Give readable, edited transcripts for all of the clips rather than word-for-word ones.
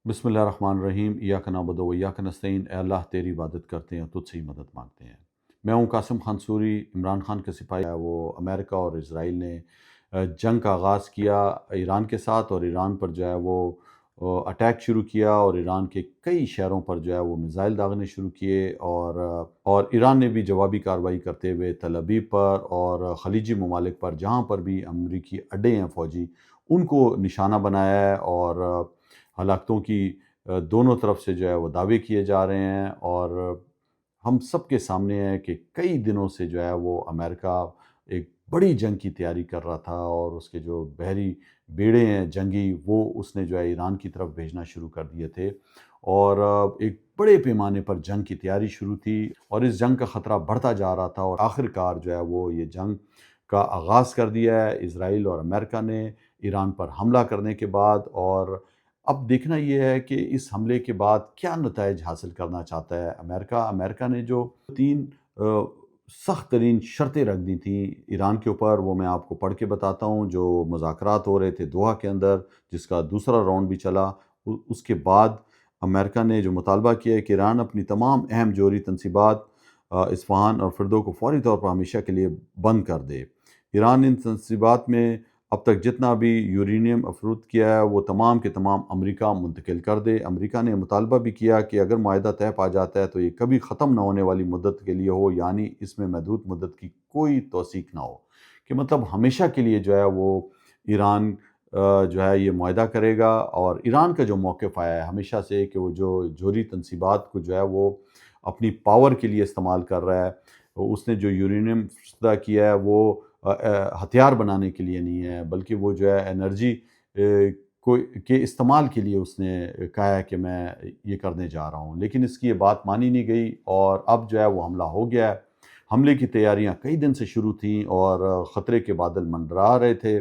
بسم اللہ الرحمن الرحیم، ایاک نعبد و ایاک نستعین۔ اے اللہ تیری عبادت کرتے ہیں، تجھ سے ہی مدد مانگتے ہیں۔ میں ہوں قاسم خان سوری، عمران خان کا سپاہی ہے۔ وہ امریکہ اور اسرائیل نے جنگ کا آغاز کیا ایران کے ساتھ، اور ایران پر جو ہے وہ اٹیک شروع کیا، اور ایران کے کئی شہروں پر جو ہے وہ میزائل داغنے شروع کیے، اور ایران نے بھی جوابی کارروائی کرتے ہوئے تل ابیب پر اور خلیجی ممالک پر، جہاں پر بھی امریکی اڈے ہیں فوجی، ان کو نشانہ بنایا ہے، اور ہلاکتوں کی دونوں طرف سے جو ہے وہ دعوے کیے جا رہے ہیں۔ اور ہم سب کے سامنے ہے کہ کئی دنوں سے جو ہے وہ امریکہ ایک بڑی جنگ کی تیاری کر رہا تھا، اور اس کے جو بحری بیڑے ہیں جنگی، وہ اس نے جو ہے ایران کی طرف بھیجنا شروع کر دیے تھے، اور ایک بڑے پیمانے پر جنگ کی تیاری شروع تھی، اور اس جنگ کا خطرہ بڑھتا جا رہا تھا، اور آخر کار جو ہے وہ یہ جنگ کا آغاز کر دیا ہے اسرائیل اور امریکہ نے ایران پر حملہ کرنے کے بعد۔ اور اب دیکھنا یہ ہے کہ اس حملے کے بعد کیا نتائج حاصل کرنا چاہتا ہے امریکہ نے جو تین سخت ترین شرطیں رکھ دی تھیں ایران کے اوپر، وہ میں آپ کو پڑھ کے بتاتا ہوں۔ جو مذاکرات ہو رہے تھے دوحہ کے اندر، جس کا دوسرا راؤنڈ بھی چلا، اس کے بعد امریکہ نے جو مطالبہ کیا ہے کہ ایران اپنی تمام اہم جوہری تنصیبات اصفہان اور فردو کو فوری طور پر ہمیشہ کے لیے بند کر دے۔ ایران ان تنصیبات میں اب تک جتنا بھی یورینیم افروز کیا ہے وہ تمام کے تمام امریکہ منتقل کر دے۔ امریکہ نے مطالبہ بھی کیا کہ اگر معاہدہ طے پا جاتا ہے تو یہ کبھی ختم نہ ہونے والی مدت کے لیے ہو، یعنی اس میں محدود مدت کی کوئی توثیق نہ ہو، کہ مطلب ہمیشہ کے لیے جو ہے وہ ایران جو ہے یہ معاہدہ کرے گا۔ اور ایران کا جو موقف آیا ہے ہمیشہ سے کہ وہ جو جوہری تنصیبات کو جو ہے وہ اپنی پاور کے لیے استعمال کر رہا ہے، اس نے جو یورینیم فسدہ کیا ہے وہ ہتھیار بنانے کے لیے نہیں ہے، بلکہ وہ جو ہے انرجی کے استعمال کے لیے اس نے کہا ہے کہ میں یہ کرنے جا رہا ہوں، لیکن اس کی یہ بات مانی نہیں گئی، اور اب جو ہے وہ حملہ ہو گیا ہے۔ حملے کی تیاریاں کئی دن سے شروع تھیں، اور خطرے کے بادل منڈرا رہے تھے،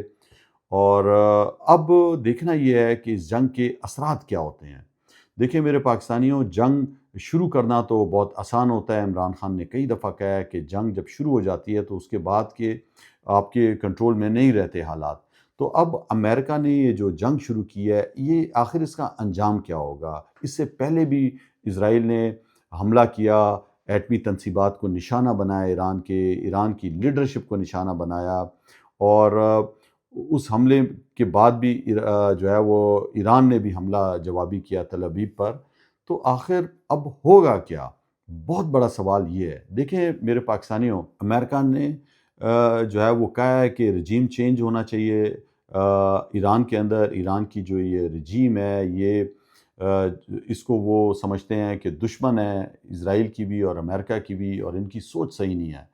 اور اب دیکھنا یہ ہے کہ اس جنگ کے اثرات کیا ہوتے ہیں۔ دیکھیں میرے پاکستانیوں، جنگ شروع کرنا تو بہت آسان ہوتا ہے۔ عمران خان نے کئی دفعہ کہا ہے کہ جنگ جب شروع ہو جاتی ہے تو اس کے بعد کے آپ کے کنٹرول میں نہیں رہتے حالات۔ تو اب امریکہ نے یہ جو جنگ شروع کی ہے، یہ آخر اس کا انجام کیا ہوگا؟ اس سے پہلے بھی اسرائیل نے حملہ کیا، ایٹمی تنصیبات کو نشانہ بنایا، ایران کی لیڈرشپ کو نشانہ بنایا، اور اس حملے کے بعد بھی جو ہے وہ ایران نے بھی حملہ جوابی کیا تل ابیب پر۔ تو آخر اب ہوگا کیا؟ بہت بڑا سوال یہ ہے۔ دیکھیں میرے پاکستانیوں، امریکہ نے جو ہے وہ کہا ہے کہ رجیم چینج ہونا چاہیے ایران کے اندر۔ ایران کی جو یہ رجیم ہے، یہ اس کو وہ سمجھتے ہیں کہ دشمن ہے، اسرائیل کی بھی اور امریکہ کی بھی، اور ان کی سوچ صحیح نہیں ہے۔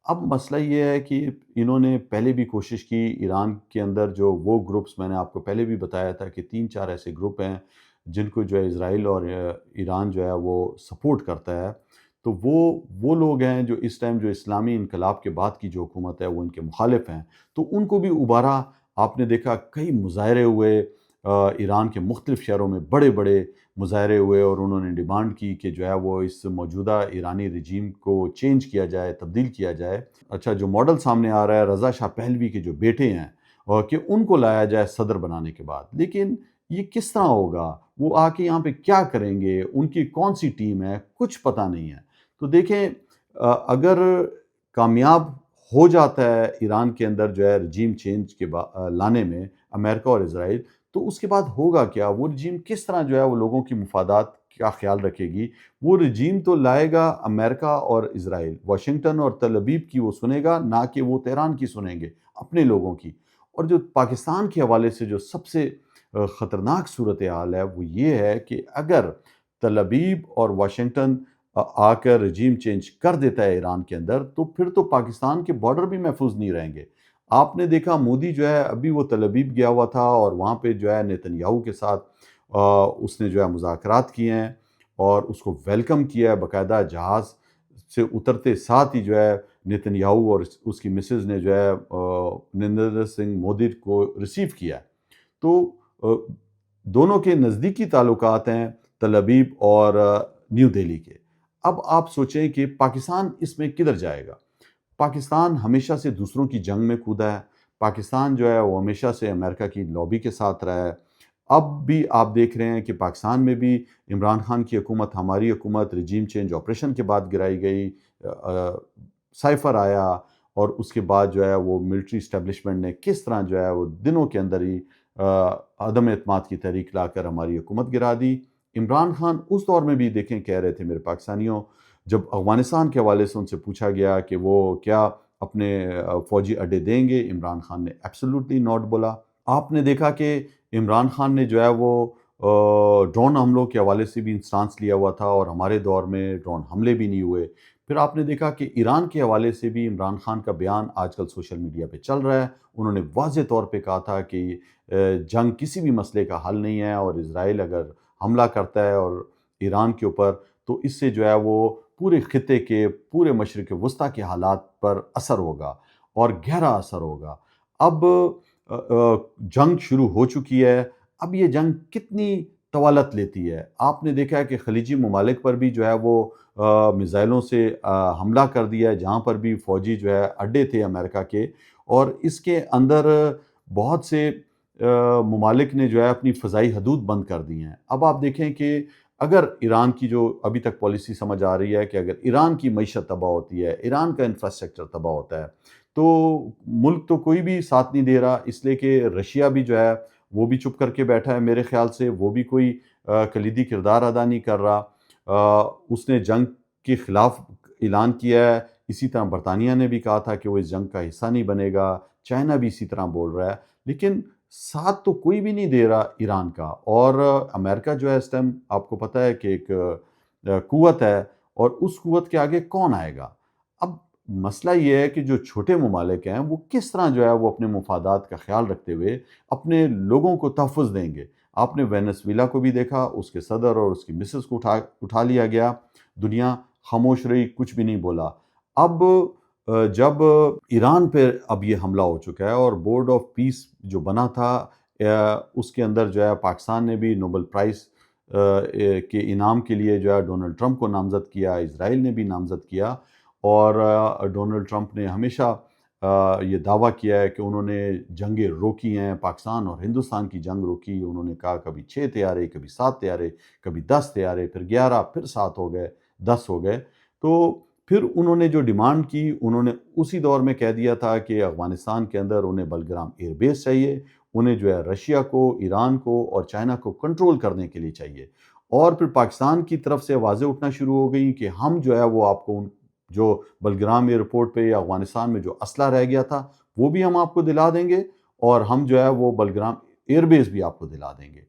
اب مسئلہ یہ ہے کہ انہوں نے پہلے بھی کوشش کی ایران کے اندر، جو وہ گروپس میں نے آپ کو پہلے بھی بتایا تھا کہ 3-4 ایسے گروپ ہیں جن کو جو ہے اسرائیل اور ایران جو ہے وہ سپورٹ کرتا ہے، تو وہ لوگ ہیں جو اس ٹائم جو اسلامی انقلاب کے بعد کی جو حکومت ہے وہ ان کے مخالف ہیں، تو ان کو بھی ابھارا۔ آپ نے دیکھا کئی مظاہرے ہوئے ایران کے مختلف شہروں میں، بڑے بڑے مظاہرے ہوئے، اور انہوں نے ڈیمانڈ کی کہ جو ہے وہ اس موجودہ ایرانی رجیم کو چینج کیا جائے، تبدیل کیا جائے۔ اچھا، جو ماڈل سامنے آ رہا ہے رضا شاہ پہلوی کے جو بیٹے ہیں، اور کہ ان کو لایا جائے صدر بنانے کے بعد، لیکن یہ کس طرح ہوگا؟ وہ آ کے یہاں پہ کیا کریں گے؟ ان کی کون سی ٹیم ہے؟ کچھ پتہ نہیں ہے۔ تو دیکھیں اگر کامیاب ہو جاتا ہے ایران کے اندر جو ہے رجیم چینج کے لانے میں امریکہ اور اسرائیل، تو اس کے بعد ہوگا کیا؟ وہ رجیم کس طرح جو ہے وہ لوگوں کی مفادات کا خیال رکھے گی؟ وہ رجیم تو لائے گا امریکہ اور اسرائیل، واشنگٹن اور تل ابیب کی وہ سنے گا، نہ کہ وہ تہران کی سنیں گے، اپنے لوگوں کی۔ اور جو پاکستان کے حوالے سے جو سب سے خطرناک صورتحال ہے وہ یہ ہے کہ اگر تل ابیب اور واشنگٹن آ کر رجیم چینج کر دیتا ہے ایران کے اندر، تو پھر تو پاکستان کے بارڈر بھی محفوظ نہیں رہیں گے۔ آپ نے دیکھا مودی جو ہے ابھی وہ تل ابیب گیا ہوا تھا، اور وہاں پہ جو ہے نیتن یاہو کے ساتھ اس نے جو ہے مذاکرات کیے ہیں، اور اس کو ویلکم کیا ہے باقاعدہ۔ جہاز سے اترتے ساتھ ہی جو ہے نیتن یاہو اور اس کی مسز نے جو ہے نریندر سنگھ مودی کو ریسیو کیا ہے۔ تو دونوں کے نزدیکی تعلقات ہیں تل ابیب اور نیو دہلی کے۔ اب آپ سوچیں کہ پاکستان اس میں کدھر جائے گا؟ پاکستان ہمیشہ سے دوسروں کی جنگ میں کودا ہے۔ پاکستان جو ہے وہ ہمیشہ سے امریکہ کی لابی کے ساتھ رہا ہے۔ اب بھی آپ دیکھ رہے ہیں کہ پاکستان میں بھی عمران خان کی حکومت، ہماری حکومت رجیم چینج آپریشن کے بعد گرائی گئی، سائفر آیا، اور اس کے بعد جو ہے وہ ملٹری اسٹیبلشمنٹ نے کس طرح جو ہے وہ دنوں کے اندر ہی عدم اعتماد کی تحریک لا کر ہماری حکومت گرا دی۔ عمران خان اس دور میں بھی دیکھیں کہہ رہے تھے میرے پاکستانیوں، جب افغانستان کے حوالے سے ان سے پوچھا گیا کہ وہ کیا اپنے فوجی اڈے دیں گے، عمران خان نے ایبسولوٹلی ناٹ بولا۔ آپ نے دیکھا کہ عمران خان نے جو ہے وہ ڈرون حملوں کے حوالے سے بھی انسٹانس لیا ہوا تھا، اور ہمارے دور میں ڈرون حملے بھی نہیں ہوئے۔ پھر آپ نے دیکھا کہ ایران کے حوالے سے بھی عمران خان کا بیان آج کل سوشل میڈیا پہ چل رہا ہے۔ انہوں نے واضح طور پہ کہا تھا کہ جنگ کسی بھی مسئلے کا حل نہیں ہے، اور اسرائیل اگر حملہ کرتا ہے اور ایران کے اوپر، تو اس سے جو ہے وہ پورے خطے کے، پورے مشرق وسطیٰ کے حالات پر اثر ہوگا، اور گہرا اثر ہوگا۔ اب جنگ شروع ہو چکی ہے، اب یہ جنگ کتنی طوالت لیتی ہے؟ آپ نے دیکھا ہے کہ خلیجی ممالک پر بھی جو ہے وہ میزائلوں سے حملہ کر دیا ہے، جہاں پر بھی فوجی جو ہے اڈے تھے امریکہ کے، اور اس کے اندر بہت سے ممالک نے جو ہے اپنی فضائی حدود بند کر دی ہیں۔ اب آپ دیکھیں کہ اگر ایران کی جو ابھی تک پالیسی سمجھ آ رہی ہے کہ اگر ایران کی معیشت تباہ ہوتی ہے، ایران کا انفراسٹرکچر تباہ ہوتا ہے، تو ملک تو کوئی بھی ساتھ نہیں دے رہا، اس لیے کہ رشیا بھی جو ہے وہ بھی چپ کر کے بیٹھا ہے، میرے خیال سے وہ بھی کوئی کلیدی کردار ادا نہیں کر رہا۔ اس نے جنگ کے خلاف اعلان کیا ہے، اسی طرح برطانیہ نے بھی کہا تھا کہ وہ اس جنگ کا حصہ نہیں بنے گا، چائنا بھی اسی طرح بول رہا ہے، لیکن ساتھ تو کوئی بھی نہیں دے رہا ایران کا۔ اور امریکہ جو ہے اس ٹائم آپ کو پتہ ہے کہ ایک قوت ہے، اور اس قوت کے آگے کون آئے گا؟ اب مسئلہ یہ ہے کہ جو چھوٹے ممالک ہیں وہ کس طرح جو ہے وہ اپنے مفادات کا خیال رکھتے ہوئے اپنے لوگوں کو تحفظ دیں گے۔ آپ نے وینزویلا کو بھی دیکھا، اس کے صدر اور اس کی مسز کو اٹھا لیا گیا، دنیا خاموش رہی، کچھ بھی نہیں بولا۔ اب جب ایران پہ اب یہ حملہ ہو چکا ہے، اور بورڈ آف پیس جو بنا تھا اس کے اندر جو ہے پاکستان نے بھی نوبل پرائز کے انعام کے لیے جو ہے ڈونلڈ ٹرمپ کو نامزد کیا، اسرائیل نے بھی نامزد کیا، اور ڈونلڈ ٹرمپ نے ہمیشہ یہ دعویٰ کیا ہے کہ انہوں نے جنگیں روکی ہیں، پاکستان اور ہندوستان کی جنگ روکی۔ انہوں نے کہا کبھی 6 طیارے، کبھی 7 طیارے، کبھی 10 طیارے، پھر 11، پھر 7 ہو گئے، 10 ہو گئے۔ تو پھر انہوں نے جو ڈیمانڈ کی، انہوں نے اسی دور میں کہہ دیا تھا کہ افغانستان کے اندر انہیں بلگرام ایئر بیس چاہیے، انہیں جو ہے رشیا کو، ایران کو اور چائنا کو کنٹرول کرنے کے لیے چاہیے۔ اور پھر پاکستان کی طرف سے آوازیں اٹھنا شروع ہو گئیں کہ ہم جو ہے وہ آپ کو جو بلگرام ایئرپورٹ پہ یا افغانستان میں جو اسلحہ رہ گیا تھا وہ بھی ہم آپ کو دلا دیں گے، اور ہم جو ہے وہ بلگرام ایئر بیس بھی آپ کو دلا دیں گے۔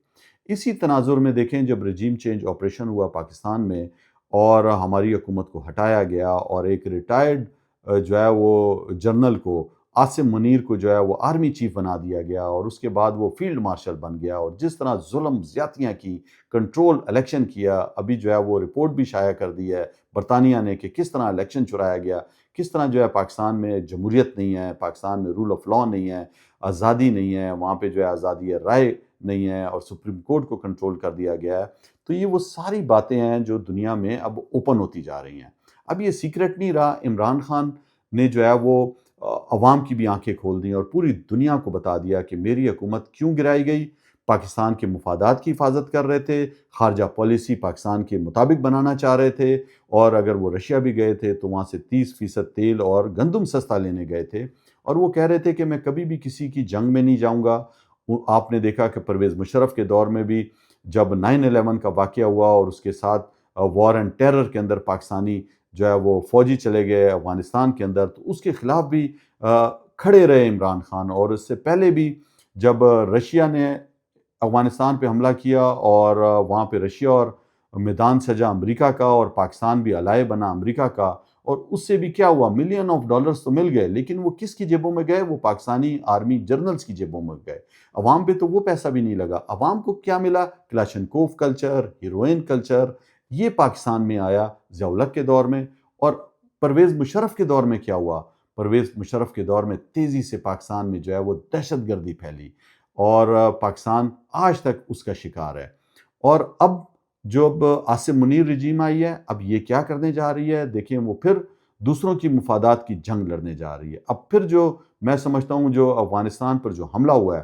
اسی تناظر میں دیکھیں جب رجیم چینج آپریشن ہوا پاکستان میں، اور ہماری حکومت کو ہٹایا گیا، اور ایک ریٹائرڈ جو ہے وہ جنرل کو، عاصم منیر کو جو ہے وہ آرمی چیف بنا دیا گیا، اور اس کے بعد وہ فیلڈ مارشل بن گیا، اور جس طرح ظلم زیادتیاں کی، کنٹرول الیکشن کیا، ابھی جو ہے وہ رپورٹ بھی شائع کر دی ہے برطانیہ نے کہ کس طرح الیکشن چرایا گیا، کس طرح جو ہے پاکستان میں جمہوریت نہیں ہے، پاکستان میں رول آف لا نہیں ہے، آزادی نہیں ہے، وہاں پہ جو ہے آزادی رائے نہیں ہے، اور سپریم کورٹ کو کنٹرول کر دیا گیا ہے۔ تو یہ وہ ساری باتیں ہیں جو دنیا میں اب اوپن ہوتی جا رہی ہیں۔ اب یہ سیکرٹ نہیں رہا، عمران خان نے جو ہے وہ عوام کی بھی آنکھیں کھول دیں، اور پوری دنیا کو بتا دیا کہ میری حکومت کیوں گرائی گئی۔ پاکستان کے مفادات کی حفاظت کر رہے تھے، خارجہ پالیسی پاکستان کے مطابق بنانا چاہ رہے تھے، اور اگر وہ رشیا بھی گئے تھے تو وہاں سے 30% تیل اور گندم سستا لینے گئے تھے، اور وہ کہہ رہے تھے کہ میں کبھی بھی کسی کی جنگ میں نہیں جاؤں گا۔ آپ نے دیکھا کہ پرویز مشرف کے دور میں بھی جب 9/11 کا واقعہ ہوا، اور اس کے ساتھ وار اینڈ ٹیرر کے اندر پاکستانی جو ہے وہ فوجی چلے گئے افغانستان کے اندر، تو اس کے خلاف بھی کھڑے رہے عمران خان۔ اور اس سے پہلے بھی جب رشیا نے افغانستان پہ حملہ کیا، اور وہاں پہ رشیا اور میدان سجا امریکہ کا، اور پاکستان بھی الائے بنا امریکہ کا، اور اس سے بھی کیا ہوا، ملین آف ڈالرز تو مل گئے، لیکن وہ کس کی جیبوں میں گئے؟ وہ پاکستانی آرمی جنرلز کی جیبوں میں گئے۔ عوام پہ تو وہ پیسہ بھی نہیں لگا۔ عوام کو کیا ملا؟ کلاشنکوف کلچر، ہیروئن کلچر، یہ پاکستان میں آیا ضیاء الحق کے دور میں۔ اور پرویز مشرف کے دور میں کیا ہوا؟ پرویز مشرف کے دور میں تیزی سے پاکستان میں جو ہے وہ دہشت گردی پھیلی، اور پاکستان آج تک اس کا شکار ہے۔ اور اب جب عاصم منیر رجیم آئی ہے، اب یہ کیا کرنے جا رہی ہے؟ دیکھیں وہ پھر دوسروں کی مفادات کی جنگ لڑنے جا رہی ہے۔ اب پھر جو میں سمجھتا ہوں جو افغانستان پر جو حملہ ہوا ہے،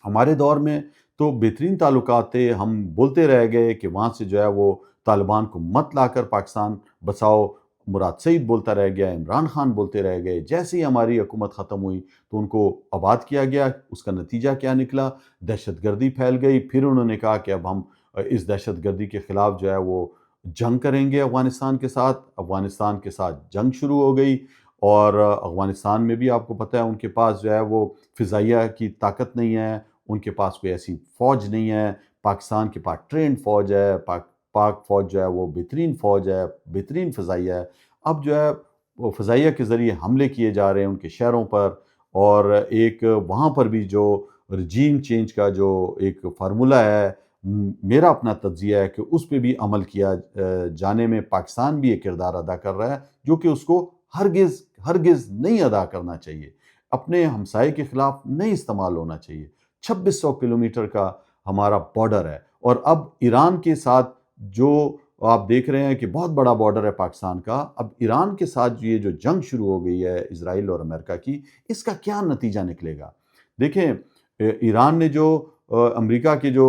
ہمارے دور میں تو بہترین تعلقات تھے، ہم بولتے رہ گئے کہ وہاں سے جو ہے وہ طالبان کو مت لا کر پاکستان بساؤ، مراد سعید بولتا رہ گیا، عمران خان بولتے رہ گئے، جیسے ہی ہماری حکومت ختم ہوئی تو ان کو آباد کیا گیا۔ اس کا نتیجہ کیا نکلا؟ دہشت گردی پھیل گئی، پھر انہوں نے کہا کہ اب ہم اس دہشت گردی کے خلاف جو ہے وہ جنگ کریں گے افغانستان کے ساتھ جنگ شروع ہو گئی، اور افغانستان میں بھی آپ کو پتہ ہے ان کے پاس جو ہے وہ فضائیہ کی طاقت نہیں ہے، ان کے پاس کوئی ایسی فوج نہیں ہے۔ پاکستان کے پاس ٹرینڈ فوج ہے، پاک فوج جو ہے وہ بہترین فوج ہے، بہترین فضائیہ ہے۔ اب جو ہے وہ فضائیہ کے ذریعے حملے کیے جا رہے ہیں ان کے شہروں پر، اور ایک وہاں پر بھی جو رجیم چینج کا جو ایک فارمولہ ہے، میرا اپنا تجزیہ ہے کہ اس پہ بھی عمل کیا جانے میں پاکستان بھی ایک کردار ادا کر رہا ہے، جو کہ اس کو ہرگز نہیں ادا کرنا چاہیے، اپنے ہمسائے کے خلاف نہیں استعمال ہونا چاہیے۔ 2600 کلومیٹر کا ہمارا بارڈر ہے، اور اب ایران کے ساتھ جو آپ دیکھ رہے ہیں کہ بہت بڑا بارڈر ہے پاکستان کا، اب ایران کے ساتھ یہ جو جنگ شروع ہو گئی ہے اسرائیل اور امریکہ کی، اس کا کیا نتیجہ نکلے گا؟ دیکھیں، ایران نے جو امریکہ کے جو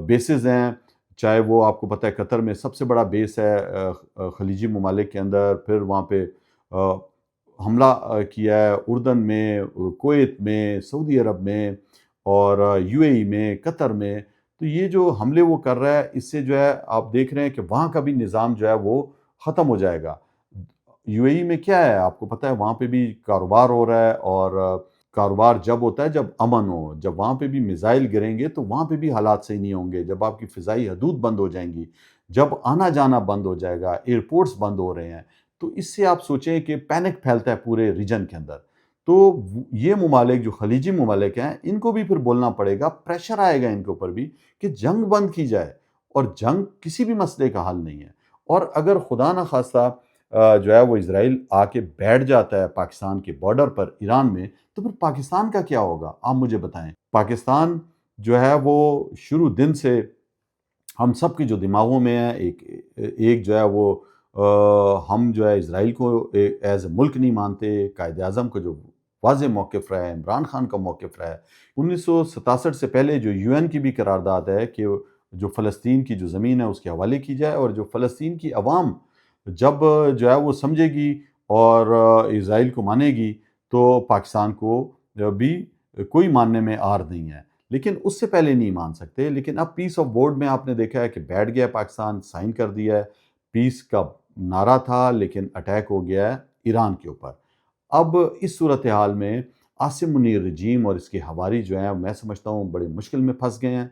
بیسز ہیں، چاہے وہ آپ کو پتہ ہے قطر میں سب سے بڑا بیس ہے خلیجی ممالک کے اندر، پھر وہاں پہ حملہ کیا ہے اردن میں، کویت میں، سعودی عرب میں، اور یو اے ای میں، قطر میں۔ تو یہ جو حملے وہ کر رہا ہے، اس سے جو ہے آپ دیکھ رہے ہیں کہ وہاں کا بھی نظام جو ہے وہ ختم ہو جائے گا۔ یو اے ای میں کیا ہے آپ کو پتہ ہے، وہاں پہ بھی کاروبار ہو رہا ہے، اور کاروبار جب ہوتا ہے جب امن ہو، جب وہاں پہ بھی میزائل گریں گے تو وہاں پہ بھی حالات صحیح نہیں ہوں گے، جب آپ کی فضائی حدود بند ہو جائیں گی، جب آنا جانا بند ہو جائے گا، ایئرپورٹس بند ہو رہے ہیں، تو اس سے آپ سوچیں کہ پینک پھیلتا ہے پورے ریجن کے اندر۔ تو یہ ممالک جو خلیجی ممالک ہیں، ان کو بھی پھر بولنا پڑے گا، پریشر آئے گا ان کے اوپر بھی کہ جنگ بند کی جائے، اور جنگ کسی بھی مسئلے کا حل نہیں ہے۔ اور اگر خدا نہ خواستہ جو ہے وہ اسرائیل آ کے بیٹھ جاتا ہے پاکستان کے بارڈر پر ایران میں، تو پھر پاکستان کا کیا ہوگا؟ آپ مجھے بتائیں۔ پاکستان جو ہے وہ شروع دن سے ہم سب کی جو دماغوں میں ہے، ایک جو ہے وہ ہم جو ہے اسرائیل کو ایز اے ملک نہیں مانتے۔ قائد اعظم کو جو واضح موقف رہا ہے، عمران خان کا موقف رہا ہے، 1967 سے پہلے جو یو این کی بھی قرارداد ہے کہ جو فلسطین کی جو زمین ہے اس کے حوالے کی جائے، اور جو فلسطین کی عوام جب جو ہے وہ سمجھے گی اور اسرائیل کو مانے گی، تو پاکستان کو بھی کوئی ماننے میں آر نہیں ہے، لیکن اس سے پہلے نہیں مان سکتے۔ لیکن اب پیس آف بورڈ میں آپ نے دیکھا ہے کہ بیٹھ گیا پاکستان، سائن کر دیا ہے، پیس کا نعرہ تھا لیکن اٹیک ہو گیا ہے ایران کے اوپر۔ اب اس صورتحال میں عاصم منیر رجیم اور اس کے حواری جو ہیں، میں سمجھتا ہوں بڑے مشکل میں پھنس گئے ہیں،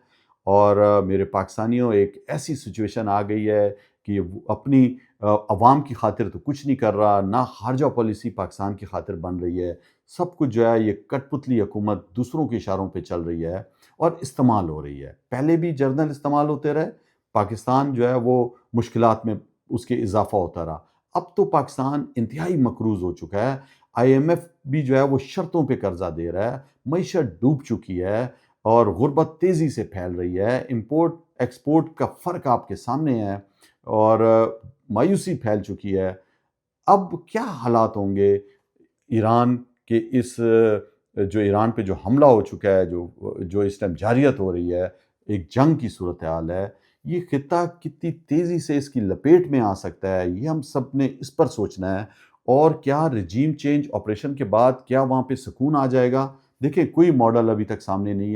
اور میرے پاکستانیوں ایک ایسی سچویشن آ گئی ہے کہ وہ اپنی عوام کی خاطر تو کچھ نہیں کر رہا، نہ خارجہ پالیسی پاکستان کی خاطر بن رہی ہے، سب کچھ جو ہے یہ کٹ پتلی حکومت دوسروں کے اشاروں پہ چل رہی ہے اور استعمال ہو رہی ہے۔ پہلے بھی جرنل استعمال ہوتے رہے، پاکستان جو ہے وہ مشکلات میں اس کے اضافہ ہوتا رہا۔ اب تو پاکستان انتہائی مقروض ہو چکا ہے، آئی ایم ایف بھی جو ہے وہ شرطوں پہ قرضہ دے رہا ہے، معیشت ڈوب چکی ہے، اور غربت تیزی سے پھیل رہی ہے، امپورٹ ایکسپورٹ کا فرق آپ کے سامنے ہے، اور مایوسی پھیل چکی ہے۔ اب کیا حالات ہوں گے ایران کے جو ایران پہ جو حملہ ہو چکا ہے، جو اس ٹائم جاریت ہو رہی ہے، ایک جنگ کی صورتحال ہے، یہ خطہ کتنی تیزی سے اس کی لپیٹ میں آ سکتا ہے، یہ ہم سب نے اس پر سوچنا ہے۔ اور کیا رجیم چینج آپریشن کے بعد کیا وہاں پہ سکون آ جائے گا؟ دیکھیں، کوئی ماڈل ابھی تک سامنے نہیں ہے۔